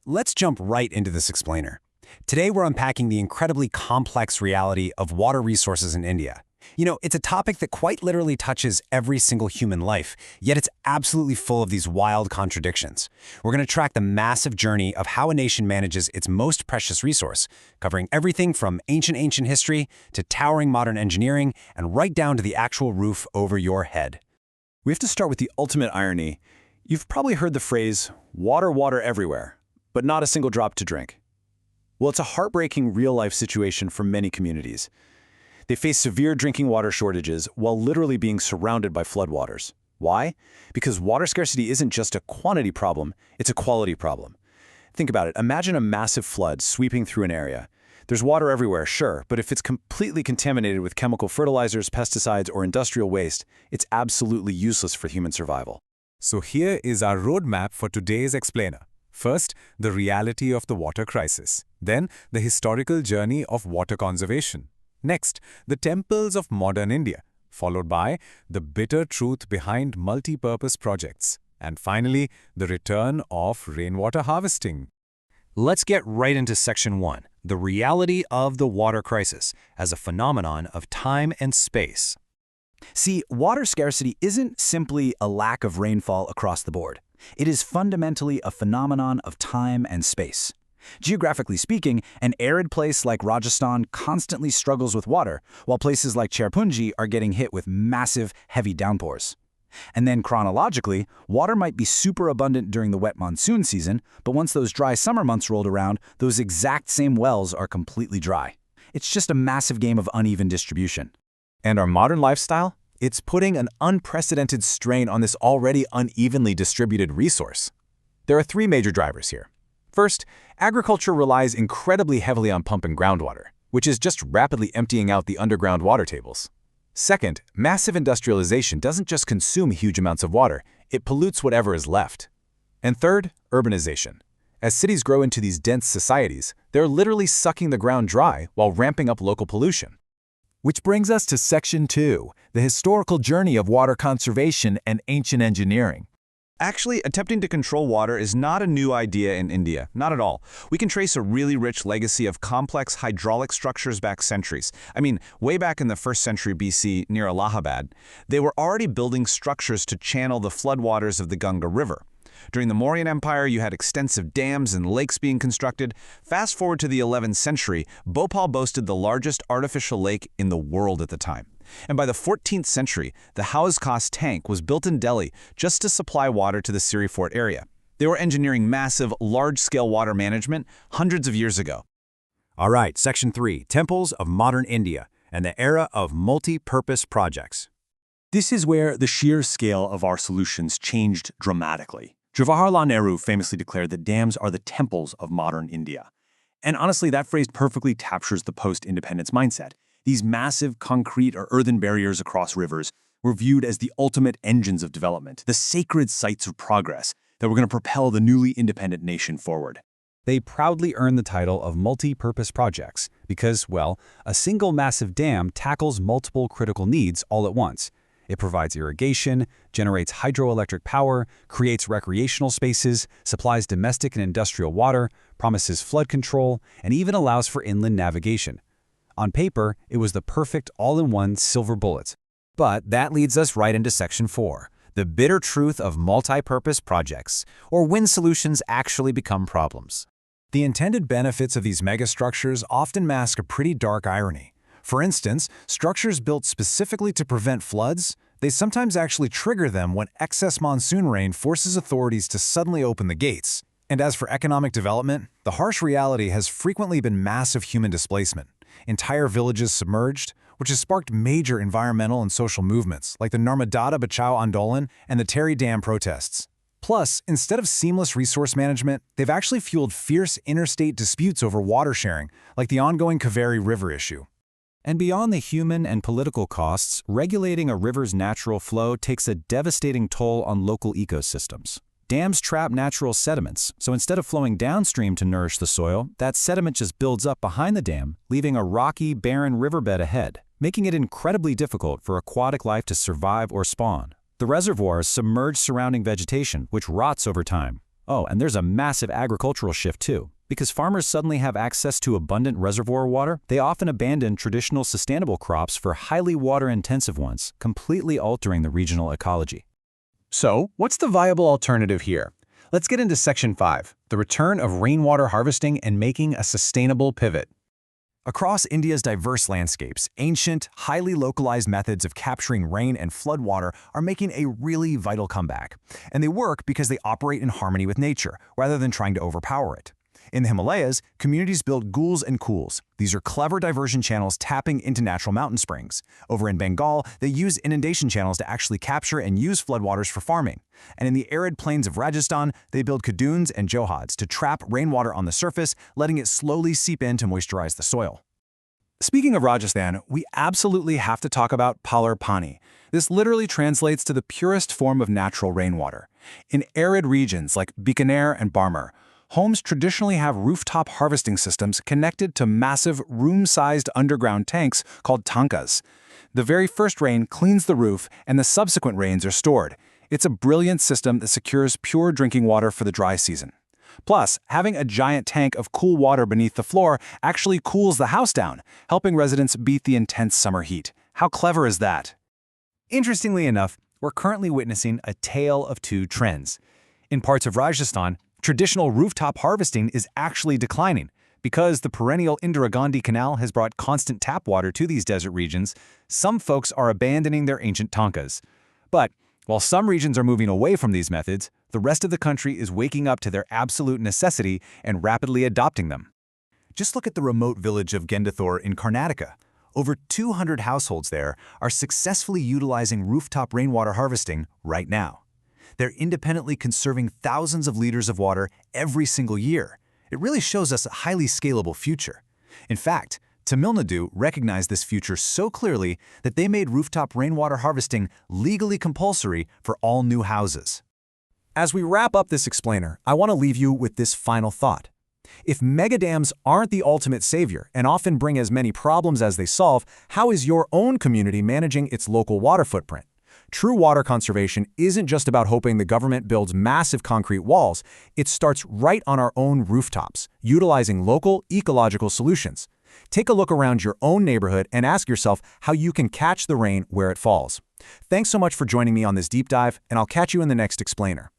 Let's jump right into this explainer. Today we're unpacking the incredibly complex reality of water resources in India. It's a topic that quite literally touches every single human life, yet it's absolutely full of these wild contradictions. We're going to track the massive journey of how a nation manages its most precious resource, covering everything from ancient history to towering modern engineering and right down to the actual roof over your head. We have to start with the ultimate irony. You've probably heard the phrase, water everywhere, but not a single drop to drink. Well, it's a heartbreaking real-life situation for many communities. They face severe drinking water shortages while literally being surrounded by floodwaters. Why? Because water scarcity isn't just a quantity problem, it's a quality problem. Think about it. Imagine a massive flood sweeping through an area. There's water everywhere, sure, but if it's completely contaminated with chemical fertilizers, pesticides, or industrial waste, it's absolutely useless for human survival. So here is our roadmap for today's explainer. First, the reality of the water crisis. Then, the historical journey of water conservation. Next, the temples of modern India, followed by the bitter truth behind multi-purpose projects. And finally, the return of rainwater harvesting. Let's get right into Section 1, the reality of the water crisis as a phenomenon of time and space. See, water scarcity isn't simply a lack of rainfall across the board. It is fundamentally a phenomenon of time and space. Geographically speaking, an arid place like Rajasthan constantly struggles with water, while places like Cherpunji are getting hit with massive, heavy downpours. And then chronologically, water might be super abundant during the wet monsoon season, but once those dry summer months rolled around, those exact same wells are completely dry. It's just a massive game of uneven distribution. And our modern lifestyle? It's putting an unprecedented strain on this already unevenly distributed resource. There are three major drivers here. First, agriculture relies incredibly heavily on pumping groundwater, which is just rapidly emptying out the underground water tables. Second, massive industrialization doesn't just consume huge amounts of water, it pollutes whatever is left. And third, urbanization. As cities grow into these dense societies, they're literally sucking the ground dry while ramping up local pollution. Which brings us to Section 2, the historical journey of water conservation and ancient engineering. Actually, attempting to control water is not a new idea in India, not at all. We can trace a really rich legacy of complex hydraulic structures back centuries. Way back in the 1st century BC near Allahabad, they were already building structures to channel the floodwaters of the Ganga River. During the Mauryan Empire, you had extensive dams and lakes being constructed. Fast forward to the 11th century, Bhopal boasted the largest artificial lake in the world at the time. And by the 14th century, the Hauz Khas tank was built in Delhi just to supply water to the Siri Fort area. They were engineering massive, large-scale water management hundreds of years ago. All right, Section 3, Temples of Modern India and the Era of Multi-Purpose Projects. This is where the sheer scale of our solutions changed dramatically. Jawaharlal Nehru famously declared that dams are the temples of modern India. And honestly, that phrase perfectly captures the post-independence mindset. These massive concrete or earthen barriers across rivers were viewed as the ultimate engines of development, the sacred sites of progress that were going to propel the newly independent nation forward. They proudly earned the title of multi-purpose projects because, well, a single massive dam tackles multiple critical needs all at once. It provides irrigation, generates hydroelectric power, creates recreational spaces, supplies domestic and industrial water, promises flood control, and even allows for inland navigation. On paper, it was the perfect all-in-one silver bullet. But that leads us right into Section 4, the bitter truth of multi-purpose projects, or when solutions actually become problems. The intended benefits of these megastructures often mask a pretty dark irony. For instance, structures built specifically to prevent floods, they sometimes actually trigger them when excess monsoon rain forces authorities to suddenly open the gates. And as for economic development, the harsh reality has frequently been massive human displacement. Entire villages submerged, which has sparked major environmental and social movements like the Narmada Bachao Andolan and the Terry Dam protests. Plus, instead of seamless resource management, they've actually fueled fierce interstate disputes over water sharing, like the ongoing Kaveri River issue. And beyond the human and political costs, regulating a river's natural flow takes a devastating toll on local ecosystems. Dams trap natural sediments, so instead of flowing downstream to nourish the soil, that sediment just builds up behind the dam, leaving a rocky, barren riverbed ahead, making it incredibly difficult for aquatic life to survive or spawn. The reservoirs submerge surrounding vegetation, which rots over time. Oh, and there's a massive agricultural shift too. Because farmers suddenly have access to abundant reservoir water, they often abandon traditional sustainable crops for highly water-intensive ones, completely altering the regional ecology. So, what's the viable alternative here? Let's get into Section 5, the return of rainwater harvesting and making a sustainable pivot. Across India's diverse landscapes, ancient, highly localized methods of capturing rain and floodwater are making a really vital comeback. And they work because they operate in harmony with nature, rather than trying to overpower it. In the Himalayas, communities build guls and kuls. These are clever diversion channels tapping into natural mountain springs. Over in Bengal, they use inundation channels to actually capture and use floodwaters for farming. And in the arid plains of Rajasthan, they build kaduns and johads to trap rainwater on the surface, letting it slowly seep in to moisturize the soil. Speaking of Rajasthan, we absolutely have to talk about Palar Pani. This literally translates to the purest form of natural rainwater. In arid regions like Bikaner and Barmer, homes traditionally have rooftop harvesting systems connected to massive, room-sized underground tanks called tankas. The very first rain cleans the roof, and the subsequent rains are stored. It's a brilliant system that secures pure drinking water for the dry season. Plus, having a giant tank of cool water beneath the floor actually cools the house down, helping residents beat the intense summer heat. How clever is that? Interestingly enough, we're currently witnessing a tale of two trends. In parts of Rajasthan, traditional rooftop harvesting is actually declining. Because the perennial Indira Gandhi Canal has brought constant tap water to these desert regions, some folks are abandoning their ancient tankas. But while some regions are moving away from these methods, the rest of the country is waking up to their absolute necessity and rapidly adopting them. Just look at the remote village of Gendathur in Karnataka. Over 200 households there are successfully utilizing rooftop rainwater harvesting right now. They're independently conserving thousands of liters of water every single year. It really shows us a highly scalable future. In fact, Tamil Nadu recognized this future so clearly that they made rooftop rainwater harvesting legally compulsory for all new houses. As we wrap up this explainer, I want to leave you with this final thought. If megadams aren't the ultimate savior and often bring as many problems as they solve, how is your own community managing its local water footprint? True water conservation isn't just about hoping the government builds massive concrete walls. It starts right on our own rooftops, utilizing local ecological solutions. Take a look around your own neighborhood and ask yourself how you can catch the rain where it falls. Thanks so much for joining me on this deep dive, and I'll catch you in the next explainer.